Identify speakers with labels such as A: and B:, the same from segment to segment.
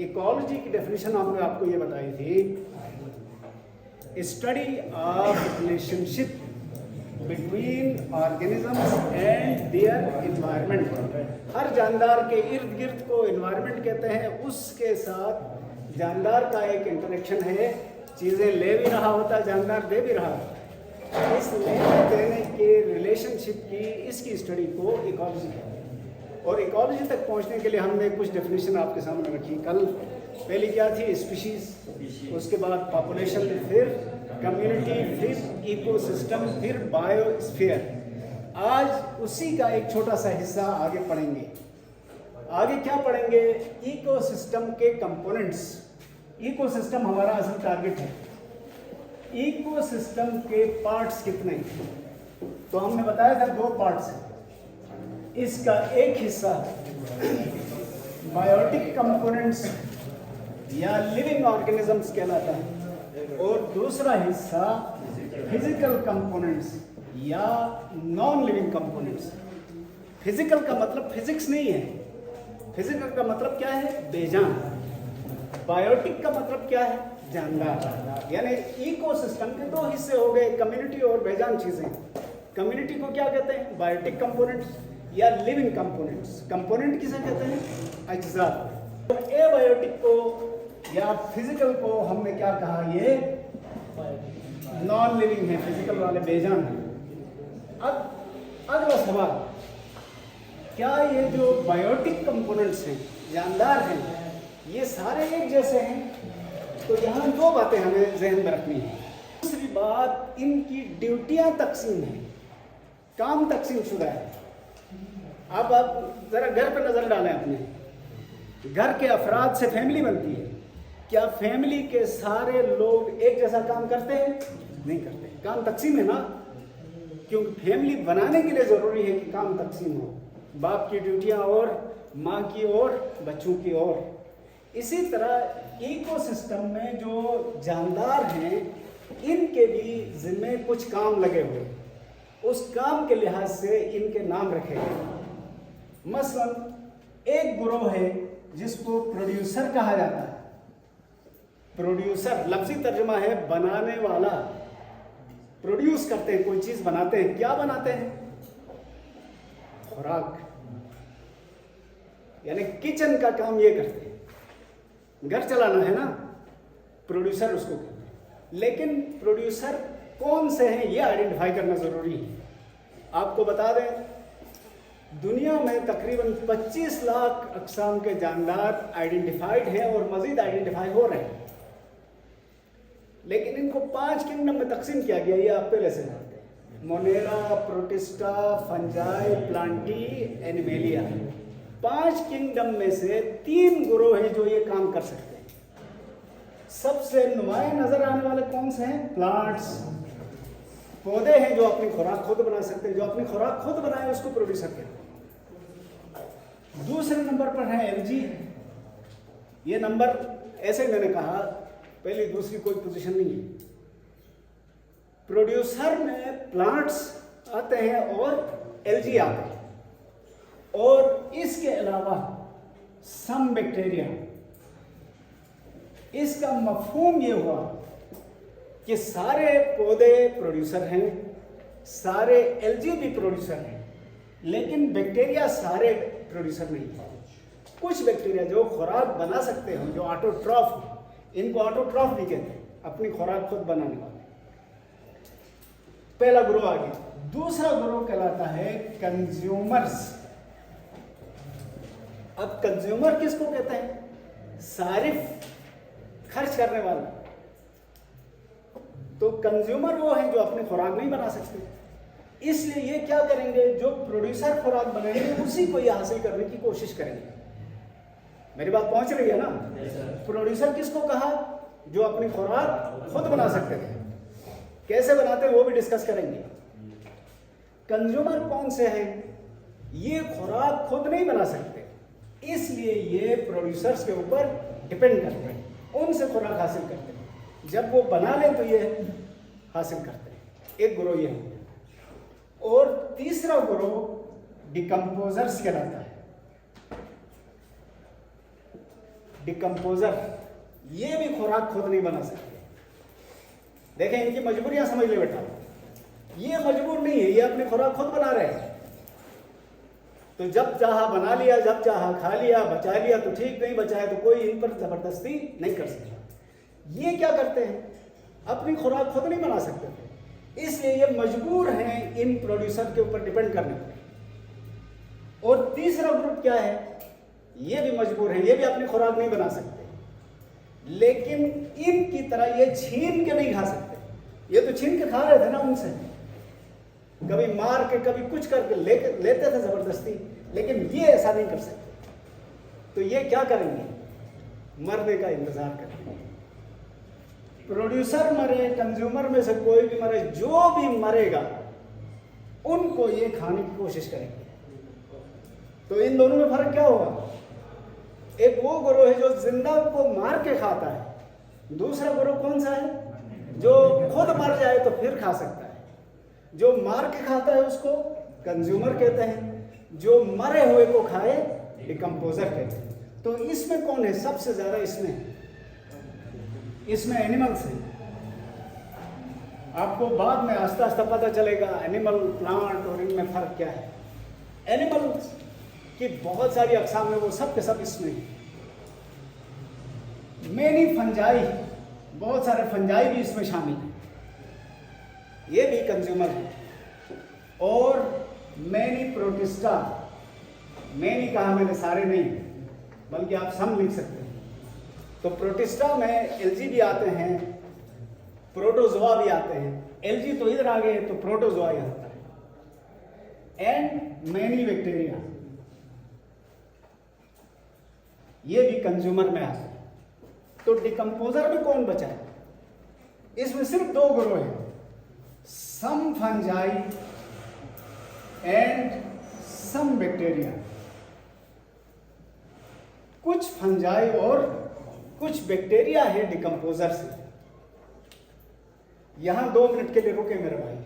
A: Ecology की definition हमने आपको ये बताई थी, study of relationship between organisms and their environment. हर जानदार के इर्द गिर्द को इन्वायरमेंट कहते हैं, उसके साथ जानदार का एक इंटरेक्शन है, चीज़ें ले भी रहा होता, जानदार दे भी रहा होता। इस लेने देने के रिलेशनशिप की, इसकी स्टडी को इकोलॉजी कहते हैं। और इकोलॉजी तक पहुंचने के लिए हमने कुछ डेफिनेशन आपके सामने रखी। कल पहली क्या थी? स्पीशीज, उसके बाद पॉपुलेशन, फिर कम्युनिटी, फिर इकोसिस्टम, फिर बायोस्फीयर। आज उसी का एक छोटा सा हिस्सा आगे पढ़ेंगे। आगे क्या पढ़ेंगे? इकोसिस्टम के कंपोनेंट्स। इकोसिस्टम हमारा असल टारगेट है। इकोसिस्टम के पार्ट्स कितने हैं? तो हमने बताया था 2 पार्ट्स हैं। इसका एक हिस्सा बायोटिक कंपोनेंट्स या लिविंग ऑर्गेनिजम्स कहलाता है, और दूसरा हिस्सा फिजिकल कंपोनेंट्स या नॉन लिविंग कंपोनेंट्स। फिजिकल का मतलब फिजिक्स नहीं है, फिजिकल का मतलब क्या है? बेजान। बायोटिक का मतलब क्या है? जानदार। यानी इकोसिस्टम के 2 हिस्से हो गए, कम्युनिटी और बेजान चीजें। कम्युनिटी को क्या कहते हैं? बायोटिक कंपोनेंट्स या लिविंग कंपोनेंट्स। कंपोनेंट किसे कहते हैं? अज्जा। एबायोटिक को या फिजिकल को हमने क्या कहा? ये नॉन लिविंग है, फिजिकल वाले बेजान है। अब अगला सवाल, क्या ये जो बायोटिक कंपोनेंट्स हैं, जानदार हैं, ये सारे एक जैसे हैं? तो यहाँ 2 बातें हमें जहन में रखनी है। दूसरी बात, इनकी ड्यूटियां तकसीम हैं, काम तकसीम शुदा है। अब आप जरा घर पर नजर डालें अपने। घर के अफराद से फैमिली बनती है। क्या फैमिली के सारे लोग एक जैसा काम करते हैं? नहीं करते। काम तकसीम है ना, क्योंकि फैमिली बनाने के लिए जरूरी है कि काम तकसीम हो। बाप की ड्यूटियां और, माँ की और, बच्चों की और। इसी तरह इकोसिस्टम में जो जानदार हैं, इनके भी जिम्मे कुछ काम लगे हुए, उस काम के लिहाज से इनके नाम रखे गए। मसलन एक ग्रोह है जिसको प्रोड्यूसर कहा जाता है। प्रोड्यूसर लफ्जी तर्जुमा है बनाने वाला। प्रोड्यूस करते हैं, कोई चीज बनाते हैं। क्या बनाते हैं? खुराक, यानी किचन का काम ये करते हैं। घर चलाना है ना, प्रोड्यूसर उसको कहते हैं। लेकिन प्रोड्यूसर कौन से हैं ये आइडेंटिफाई करना जरूरी है। आपको बता दें, दुनिया में तकरीबन 25 लाख अक़साम के जानदार आइडेंटिफाइड हैं और मजीद आइडेंटिफाई हो रहे हैं। लेकिन इनको 5 किंगडम में तकसीम किया गया, ये आप पहले से जानते हैं। Monera, protista, fungi, Plantae, animalia. 5 kingdom में से 3 ग्रोह हैं जो ये काम कर सकते हैं। सबसे नुमाया नजर आने वाले कौन से हैं? प्लांट्स, पौधे हैं जो अपनी खुराक खुद बना सकते हैं। जो अपनी खुराक खुद बनाए उसको प्रोड्यूसर कहते हैं। दूसरे नंबर पर है एलजी। ये नंबर ऐसे मैंने कहा, पहली दूसरी कोई पोजीशन नहीं है। प्रोड्यूसर में प्लांट्स आते हैं और एलजी आते हैं, और इसके अलावा सम बैक्टीरिया। इसका मफहूम ये हुआ कि सारे पौधे प्रोड्यूसर हैं, सारे एलजी भी प्रोड्यूसर हैं, लेकिन बैक्टीरिया सारे प्रोड्यूसर नहीं है। कुछ बैक्टीरिया जो खुराक बना सकते हैं, जो ऑटोट्रॉफ, इनको ऑटोट्रॉफ भी कहते हैं, अपनी खुराक खुद बनाने वाले। पहला ग्रोह आ गया। दूसरा ग्रोह कहलाता है कंज्यूमर्स। अब कंज्यूमर किसको कहते हैं? सारिफ, खर्च करने वाला। तो कंज्यूमर वो हैं जो अपनी खुराक नहीं बना सकते, इसलिए ये क्या करेंगे? जो प्रोड्यूसर खुराक बनाएंगे उसी को ये हासिल करने की कोशिश करेंगे। मेरी बात पहुंच रही है ना? प्रोड्यूसर किसको कहा? जो अपनी खुराक खुद बना सकते थे। कैसे बनाते हैं वो भी डिस्कस करेंगे। कंज्यूमर कौन से हैं? ये खुराक खुद नहीं बना सकते, इसलिए ये प्रोड्यूसर्स के ऊपर डिपेंड करते हैं, उनसे खुराक हासिल करते हैं। जब वो बना लें तो ये हासिल करते हैं। एक ग्रोह ये है। और तीसरा ग्रोह डिकम्पोजर्स कहलाता है। डिकम्पोजर, ये भी खुराक खुद नहीं बना सकते। देखें इनकी मजबूरियां समझ ले बेटा, ये मजबूर नहीं है, ये अपनी खुराक खुद बना रहे हैं। तो जब चाहा बना लिया, जब चाहा खा लिया, बचा लिया तो ठीक, नहीं बचाया तो कोई इन पर जबरदस्ती नहीं कर सकता। ये क्या करते हैं, अपनी खुराक खुद नहीं बना सकते थे, इसलिए ये मजबूर हैं इन प्रोड्यूसर के ऊपर डिपेंड करने पर। और तीसरा ग्रुप क्या है, ये भी मजबूर हैं, ये भी अपनी खुराक नहीं बना सकते, लेकिन इनकी तरह ये छीन के नहीं खा सकते। ये तो छीन के खा रहे थे ना उनसे, कभी मार के कभी कुछ करके लेते थे जबरदस्ती, लेकिन ये ऐसा नहीं कर सकते। तो ये क्या करेंगे, मरने का इंतजार करेंगे। प्रोड्यूसर मरे, कंज्यूमर में से कोई भी मरे, जो भी मरेगा उनको ये खाने की कोशिश करेंगे। तो इन दोनों में फर्क क्या होगा, एक वो गिरोह है जो जिंदा को मार के खाता है, दूसरा गिरोह कौन सा है, जो खुद मर जाए तो फिर खा सकता है। जो मार के खाता है उसको कंज्यूमर कहते हैं, जो मरे हुए को खाए डिकम्पोजर कहते हैं। तो इसमें कौन है सबसे ज्यादा, इसमें एनिमल्स हैं। आपको बाद में आस्ता आस्ता पता चलेगा एनिमल, प्लांट और इनमें फर्क क्या है। एनिमल्स की बहुत सारी अक़साम है, वो सब के सब इसमें है। मेनी फंजाई, बहुत सारे फंजाई भी इसमें शामिल हैं, ये भी कंज्यूमर है। और मैनी प्रोटिस्टा, मैनी कहा मैंने, सारे नहीं, बल्कि आप सम लिख सकते हैं। तो प्रोटिस्टा में एल्जी भी आते हैं, प्रोटोजोआ भी आते हैं। एल्जी तो इधर आ गए तो प्रोटोजोआ यहाँ आता है। एंड मैनी बैक्टीरिया, ये भी कंज्यूमर में आते हैं। तो डिकम्पोजर में कौन बचा है, इसमें सिर्फ दो ग्रोह हैं, सम फंजाई एंड सम बैक्टीरिया। कुछ फंजाई और कुछ बैक्टीरिया है डिकम्पोजर से। यहां 2 मिनट के लिए रुके मेरे भाई।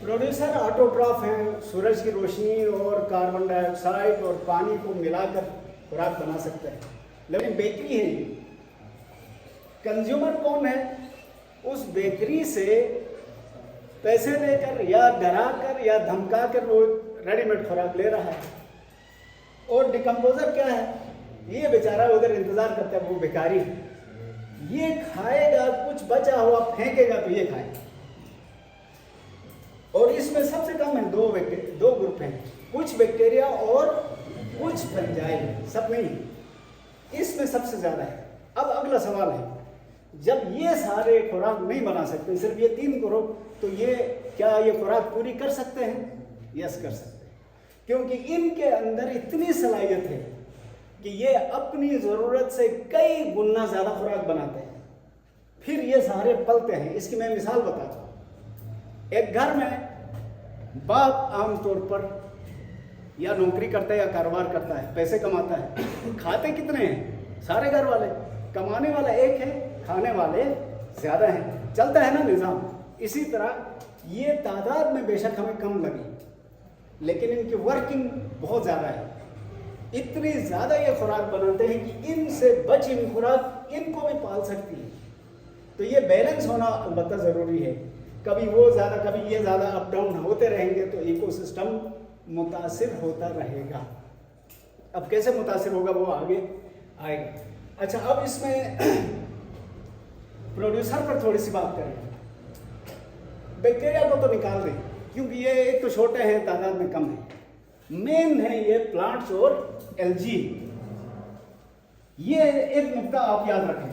A: प्रोड्यूसर ऑटोट्रॉफ है, सूरज की रोशनी और कार्बन डाइऑक्साइड और पानी को मिलाकर खुराक बना सकते हैं, लेकिन बेकरी है ये। कंज्यूमर कौन है, उस बेकरी से पैसे देकर या डराकर या धमकाकर वो रेडीमेड खुराक ले रहा है। और डिकम्पोजर क्या है, ये बेचारा उधर इंतजार करता है, वो बेकारी, ये खाएगा, कुछ बचा हुआ फेंकेगा तो ये खाएगा। और इसमें सबसे कम है दो ग्रुप हैं, कुछ बैक्टीरिया और कुछ फंजाई, सब नहीं, इसमें सबसे ज्यादा है। अब अगला सवाल है, जब ये सारे खुराक नहीं बना सकते, सिर्फ ये 3 ग्रुप, तो ये क्या ये खुराक पूरी कर सकते हैं? यस, कर सकते हैं, क्योंकि इनके अंदर इतनी सलाहियत है कि ये अपनी ज़रूरत से कई गुना ज़्यादा खुराक बनाते हैं, फिर ये सारे पलते हैं। इसकी मैं मिसाल बताता हूँ। एक घर में बाप आमतौर पर या नौकरी करता है या कारोबार करता है, पैसे कमाता है, खाते कितने हैं? सारे घर वाले, कमाने वाला एक है, खाने वाले ज़्यादा हैं, चलता है ना निज़ाम। इसी तरह ये तादाद में बेशक हमें कम लगी, लेकिन इनकी वर्किंग बहुत ज़्यादा है। इतनी ज़्यादा ये खुराक बनाते हैं कि इनसे बची हुई खुराक इनको भी पाल सकती है। तो ये बैलेंस होना अलबत्ता ज़रूरी है। कभी वो ज़्यादा, कभी ये ज़्यादा, अप डाउन होते रहेंगे तो इकोसिस्टम मुतासिर होता रहेगा। अब कैसे मुतासिर होगा वो आगे आएगा। अच्छा, अब इसमें प्रोड्यूसर पर थोड़ी सी बात करें। बैक्टीरिया को तो निकाल दें, क्योंकि ये एक तो छोटे हैं, तादाद में कम है। मेन है ये प्लांट्स और एल्जी। ये एक नुकता आप याद रखें।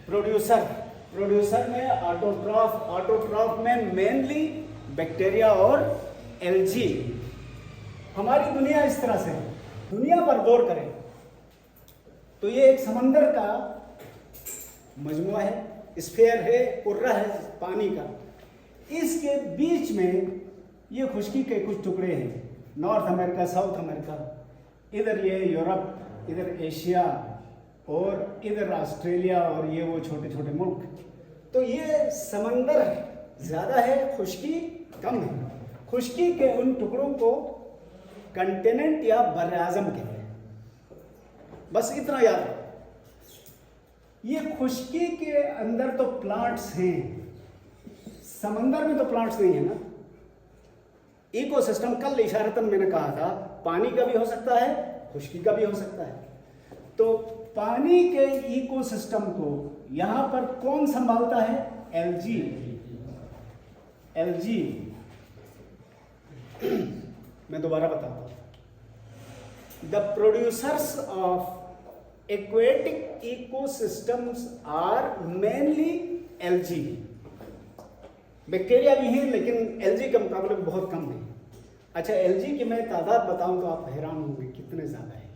A: प्रोड्यूसर में ऑटोट्रॉफ में मेनली बैक्टीरिया और एल्जी। हमारी दुनिया इस तरह से है। दुनिया पर गौर करें तो ये एक समंदर का मजमुआ है, स्फीयर है, कुर्रा है पानी का। इसके बीच में ये खुश्की के कुछ टुकड़े हैं, नॉर्थ अमेरिका, साउथ अमेरिका, इधर ये यूरोप, इधर एशिया और इधर ऑस्ट्रेलिया और ये वो छोटे छोटे मुल्क। तो ये समंदर ज़्यादा है, खुश्की कम है। खुश्की के उन टुकड़ों को कंटिनेंट या बर आज़म कहते हैं। बस इतना याद रखो। ये खुश्की के अंदर तो प्लांट्स हैं, समंदर में तो प्लांट्स नहीं है ना। इकोसिस्टम कल इशारतन मैंने कहा था, पानी का भी हो सकता है, खुश्की का भी हो सकता है। तो पानी के इकोसिस्टम को यहां पर कौन संभालता है? एलजी। एलजी मैं दोबारा बताता हूं। The producers of aquatic ecosystems are mainly algae. Bacteria भी हैं लेकिन एलजी के मुकाबले में बहुत कम है। अच्छा, एलजी की मैं तादाद बताऊं तो आप हैरान होंगे कितने ज़्यादा है।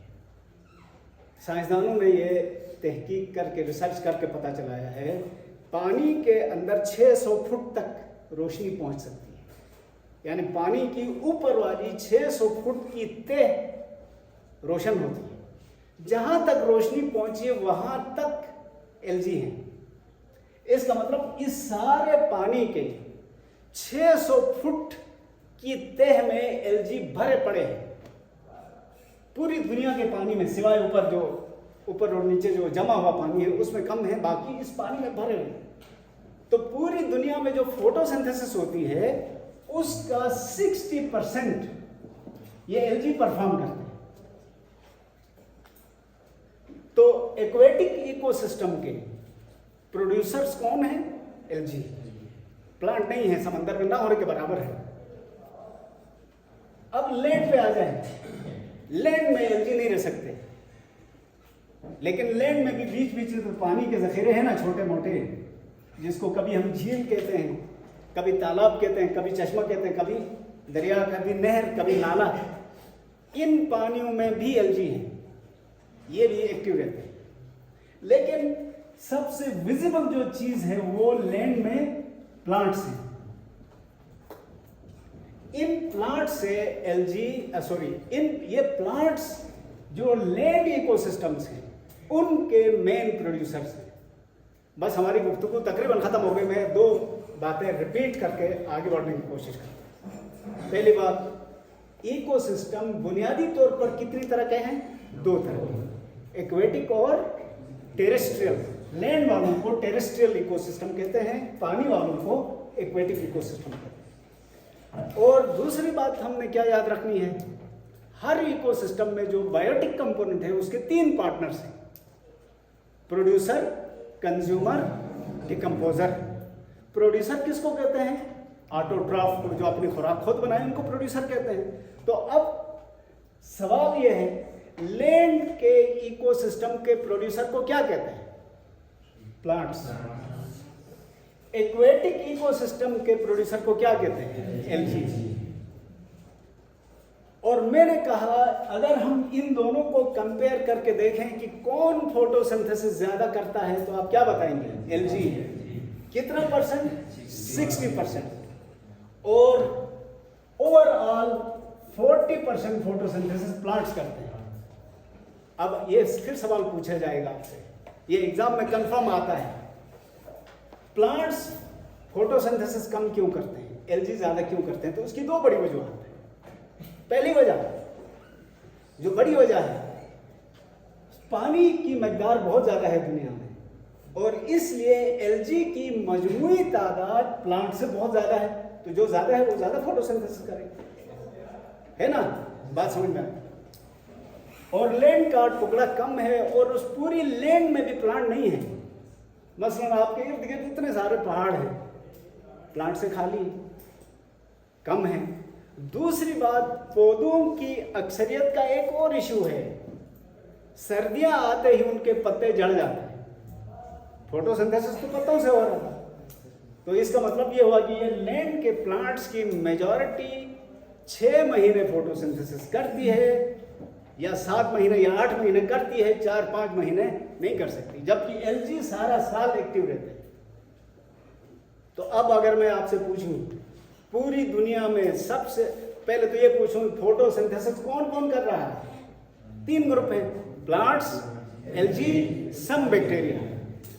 A: साइंसदानों ने ये तहकीक करके, रिसर्च करके पता चलाया है, पानी के अंदर 600 फुट तक रोशनी पहुंच सकती है। यानी पानी की ऊपर वाली 600 फुट की तह रोशन होती है। जहां तक रोशनी पहुंची वहां तक एलजी है। इसका मतलब इस सारे पानी के 600 फुट की तह में एलजी भरे पड़े हैं। पूरी दुनिया के पानी में सिवाय ऊपर और नीचे जो जमा हुआ पानी है उसमें कम है, बाकी इस पानी में भरे हुए। तो पूरी दुनिया में जो फोटोसिंथेसिस होती है उसका 60% ये एलजी परफॉर्म करते हैं। तो एक्वेटिक इकोसिस्टम के प्रोड्यूसर्स कौन है? एलजी। प्लांट नहीं है, समंदर में ना होने के बराबर है। अब लैंड पे आ जाए। लैंड में एलजी नहीं रह सकते, लेकिन लैंड में भी बीच बीच में तो पानी के जखीरे हैं ना, छोटे मोटे, जिसको कभी हम झील कहते हैं, कभी तालाब कहते हैं, कभी चश्मा कहते हैं, कभी दरिया, कभी नहर, कभी नाला। इन पानियों में भी एलजी है, ये भी एक्टिव रहते हैं। लेकिन सबसे विजिबल जो चीज है वो लैंड में प्लांट्स हैं। इन प्लांट से ये प्लांट्स जो लैंड इकोसिस्टम्स हैं उनके मेन प्रोड्यूसर्स हैं। बस हमारी गुफ्तगू तकरीबन खत्म हो गई। मैं 2 बातें रिपीट करके आगे बढ़ने की कोशिश करता हूं। पहली बात, इकोसिस्टम बुनियादी तौर पर कितनी तरह के हैं? 2 तरह के, एक्वेटिक और टेरेस्ट्रियल। लैंड वालों को टेरेस्ट्रियल इकोसिस्टम कहते हैं, पानी वालों को एक्वेटिक इकोसिस्टम कहते हैं। और दूसरी बात हमने क्या याद रखनी है, हर इकोसिस्टम में जो बायोटिक कंपोनेंट है उसके 3 पार्टनर्स हैं, प्रोड्यूसर, कंज्यूमर, डिकम्पोजर। प्रोड्यूसर किसको कहते हैं? ऑटोट्रॉफ को, जो अपनी खुराक खुद बनाए उनको प्रोड्यूसर कहते हैं। तो अब सवाल यह है, लैंड के इकोसिस्टम के प्रोड्यूसर को क्या कहते हैं? प्लांट्स। एक्वेटिक इकोसिस्टम के प्रोड्यूसर को क्या कहते हैं? एलजी। और मैंने कहा अगर हम इन दोनों को कंपेयर करके देखें कि कौन फोटोसिंथेसिस ज्यादा करता है तो आप क्या बताएंगे? एलजी। कितना परसेंट? 60%। और ओवरऑल 40% फोटोसिंथेसिस प्लांट्स करते हैं। अब ये फिर सवाल पूछा जाएगा आपसे, ये एग्जाम में कंफर्म आता है, प्लांट्स फोटोसिंथेसिस कम क्यों करते हैं, एलजी ज्यादा क्यों करते हैं? तो उसकी 2 बड़ी वजह है। पहली वजह, जो बड़ी वजह है, पानी की मकदार बहुत ज्यादा है दुनिया में और इसलिए एलजी की मजमूई तादाद प्लांट से बहुत ज्यादा है। तो जो ज्यादा है वो ज्यादा फोटोसिंथेसिस करेंगे, है ना? बात समझ में? और लैंड का टुकड़ा कम है और उस पूरी लैंड में भी प्लांट नहीं है। मसलन आपके इर्द गिर्द इतने सारे पहाड़ हैं, प्लांट से खाली कम है। दूसरी बात, पौधों की अक्सरियत का एक और इशू है, सर्दियां आते ही उनके पत्ते जड़ जाते हैं। फोटोसिंथेसिस तो पत्तों से हो रहा था, तो इसका मतलब ये हुआ कि ये लैंड के प्लांट्स की मेजॉरिटी 6 महीने फोटोसिंथेसिस करती है, या 7 महीने या 8 महीने करती है, 4-5 महीने नहीं कर सकती, जबकि एलजी सारा साल एक्टिव रहते हैं। तो अब अगर मैं आपसे पूछूं पूरी दुनिया में सबसे पहले तो ये पूछूं फोटोसिंथेसिस कौन कौन कर रहा है? 3 ग्रुप हैं, प्लांट्स, एलजी, सम बैक्टीरिया।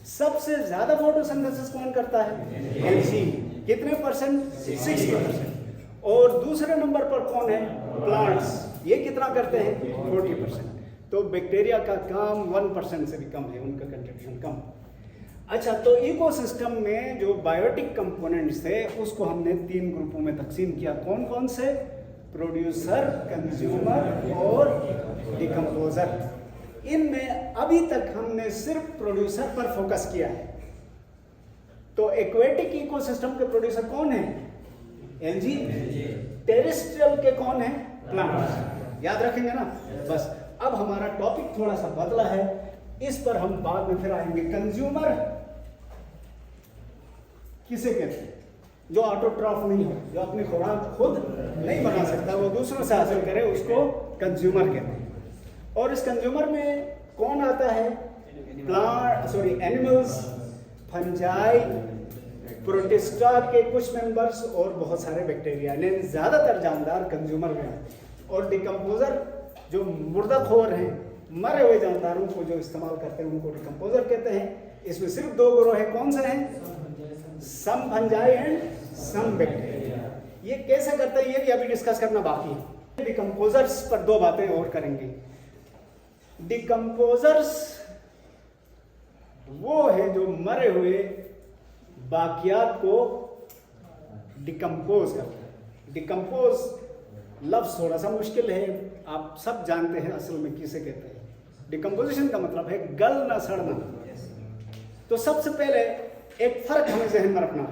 A: सबसे ज्यादा फोटोसिंथेसिस कौन करता है? एलजी। कितने परसेंट? 60%। और दूसरे नंबर पर कौन है? प्लांट्स। ये कितना करते हैं? 40%। तो बैक्टीरिया का काम 1% से भी कम है, उनका कंट्रीब्यूशन कम। अच्छा, तो इकोसिस्टम में जो बायोटिक कंपोनेंट्स थे उसको हमने 3 ग्रुपों में तकसीम किया। कौन कौन से? प्रोड्यूसर, कंज्यूमर और डिकम्पोजर। इनमें अभी तक हमने सिर्फ प्रोड्यूसर पर फोकस किया है। तो एक्वेटिक इकोसिस्टम के प्रोड्यूसर कौन है? एलजी। टेरेस्ट्रियल के कौन है? प्लांट्स। याद रखेंगे ना? बस अब हमारा टॉपिक थोड़ा सा बदला है, इस पर हम बाद में फिर आएंगे। कंज्यूमर किसे कहते हैं? जो ऑटोट्रॉफ नहीं हो, जो अपनी खुराक खुद नहीं बना सकता, वो दूसरों से हासिल करे, उसको कंज्यूमर कहते हैं। और इस कंज्यूमर में कौन आता है? एनिमल्स, फंजाई, प्रोटिस्टा के कुछ मेंबर्स और बहुत सारे बैक्टीरिया, यानी ज्यादातर जानदार कंज्यूमर में हैं। और डिकम्पोजर जो मुर्दाखोर हैं, मरे हुए जानदारों को जो इस्तेमाल करते हैं, उनको डिकम्पोजर कहते हैं। इसमें सिर्फ 2 ग्रोह हैं। कौन से हैं? सम फंजाई एंड सम बैक्टीरिया। ये कैसे करते हैं ये भी अभी डिस्कस करना बाकी है। डिकम्पोजर्स पर 2 बातें और करेंगे। डिकम्पोजर्स वो है जो मरे हुए बाकियात को डिकम्पोज करते हैं। डिकम्पोज लफ्ज थोड़ा सा मुश्किल है, आप सब जानते हैं असल में किसे कहते हैं। डिकम्पोजिशन का मतलब है गलना, सड़ना। तो सबसे पहले एक फर्क हमें जहन में रखना है।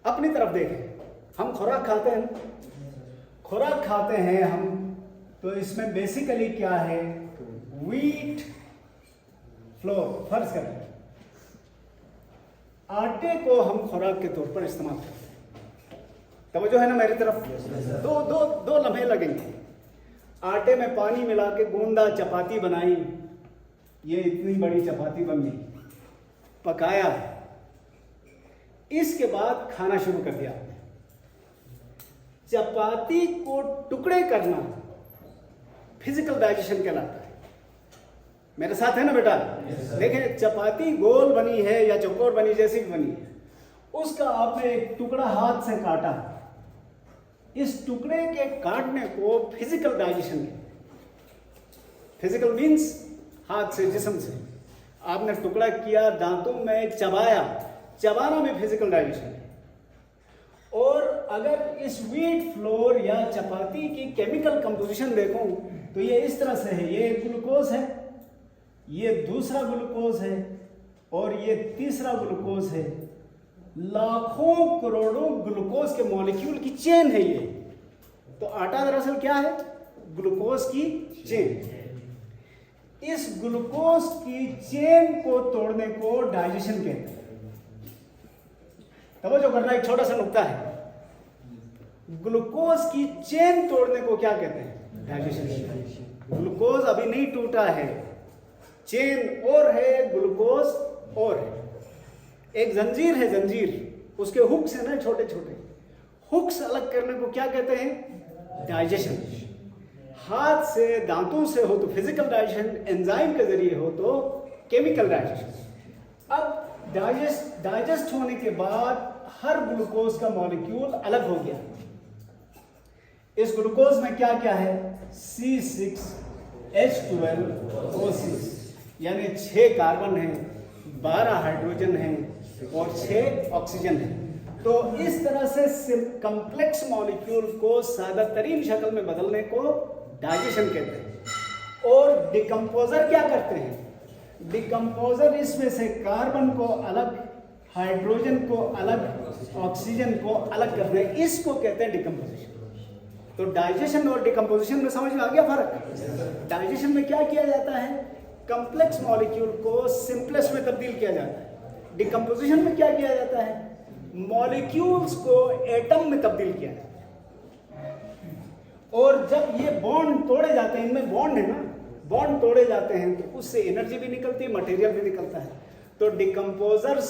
A: अपनी तरफ देखें, हम खुराक खाते हैं हम, तो इसमें बेसिकली क्या है? Wheat flour. फर्ज करें आटे को हम खुराक के तौर पर इस्तेमाल करते हैं। तवज्जो है ना मेरी तरफ? दो लम्हे लगेंगे। आटे में पानी मिला के गूंदा, चपाती बनाई, ये इतनी बड़ी चपाती बन गई, पकाया, इसके बाद खाना शुरू कर दिया आपने। चपाती को टुकड़े करना फिजिकल डाइजेशन कहलाता है। मेरे साथ है ना बेटा? देखें, चपाती गोल बनी है या चौकोर बनी, जैसी भी बनी है, उसका आपने एक टुकड़ा हाथ से काटा, इस टुकड़े के काटने को फिजिकल डाइजेशन है। फिजिकल मीन्स हाथ से, जिस्म से आपने टुकड़ा किया, दांतों में चबाया, चबाना में फिजिकल डाइजेशन है। और अगर इस व्हीट फ्लोर या चपाती की केमिकल कंपोजिशन देखूं तो ये इस तरह से है। ये ग्लूकोज है, ये दूसरा ग्लूकोज है और ये तीसरा ग्लूकोज है। लाखों करोड़ों ग्लूकोज के मॉलिक्यूल की चेन है ये। तो आटा दरअसल क्या है? ग्लूकोज की चेन। इस ग्लूकोज की चेन को तोड़ने को डाइजेशन कहते हैं। तवज्जो करना, एक छोटा सा नुक्ता है। ग्लूकोज की चेन तोड़ने को क्या कहते हैं? डाइजेशन। ग्लूकोज अभी नहीं टूटा है, चेन और है, ग्लूकोज और है। एक जंजीर है, जंजीर, उसके हुक्स है ना, छोटे छोटे हुक्स अलग करने को क्या कहते हैं? डाइजेशन। हाथ से, दांतों से हो तो फिजिकल डाइजेशन, एंजाइम के जरिए हो तो केमिकल डाइजेशन। अब डाइजेस्ट होने के बाद हर ग्लूकोज का मॉलिक्यूल अलग हो गया। इस ग्लूकोज में क्या क्या है? C6H12O6, यानी 6 कार्बन है, 12 हाइड्रोजन है और 6 ऑक्सीजन है। तो इस तरह से कॉम्प्लेक्स मॉलिक्यूल को सादा तरीन शक्ल में बदलने को डाइजेशन कहते हैं। और डिकम्पोजर क्या करते हैं? डिकम्पोजर इसमें से कार्बन को अलग, हाइड्रोजन को अलग, ऑक्सीजन को अलग करते हैं, इसको कहते हैं डिकम्पोजिशन। तो डाइजेशन और डिकम्पोजिशन में समझ में आ गया फर्क? डाइजेशन में क्या किया जाता है? कॉम्प्लेक्स मॉलिक्यूल को सिंपलेस्ट में तब्दील किया जाता है। डिकम्पोजिशन में क्या किया जाता है? मॉलिक्यूल्स को एटम में तब्दील किया जाता है। और जब ये बॉन्ड तोड़े जाते हैं, इनमें बॉन्ड है ना, बॉन्ड तोड़े जाते हैं तो उससे एनर्जी भी निकलती है, मटेरियल भी निकलता है। तो decomposers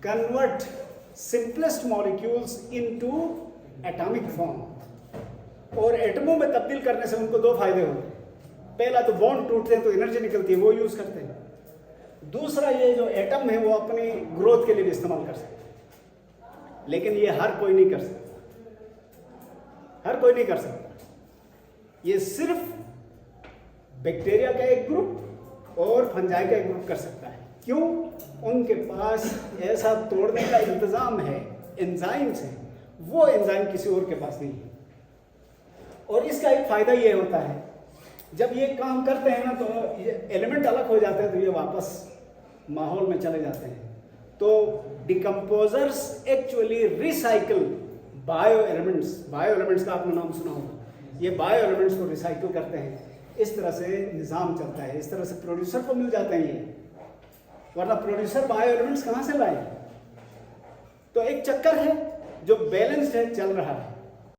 A: convert simplest molecules into atomic form. और एटमों में तब्दील करने से उनको 2 फायदे होते हैं। पहला तो बॉन्ड टूटते हैं तो एनर्जी निकलती है, वो यूज करते हैं। दूसरा, ये जो एटम है वो अपनी ग्रोथ के लिए भी इस्तेमाल कर सकते हैं। लेकिन ये हर कोई नहीं कर सकता, हर कोई नहीं कर सकता। ये सिर्फ बैक्टीरिया का एक ग्रुप और फंजाई का एक ग्रुप कर सकता है। क्यों? उनके पास ऐसा तोड़ने का इंतज़ाम है, एंजाइम्स हैं, वो एंजाइम किसी और के पास नहीं है। और इसका एक फ़ायदा ये होता है, जब ये काम करते हैं ना तो ये एलिमेंट अलग हो जाते हैं, तो ये वापस माहौल में चले जाते हैं। तो decomposers actually recycle bio elements का आपने नाम सुना होगा। ये बायो एलिमेंट्स को रिसाइकल करते हैं। इस तरह से निज़ाम चलता है, इस तरह से प्रोड्यूसर को मिल जाते हैं ये, वरना प्रोड्यूसर बायो एलिमेंट्स कहाँ से लाए? तो एक चक्कर है जो बैलेंस्ड है, चल रहा है।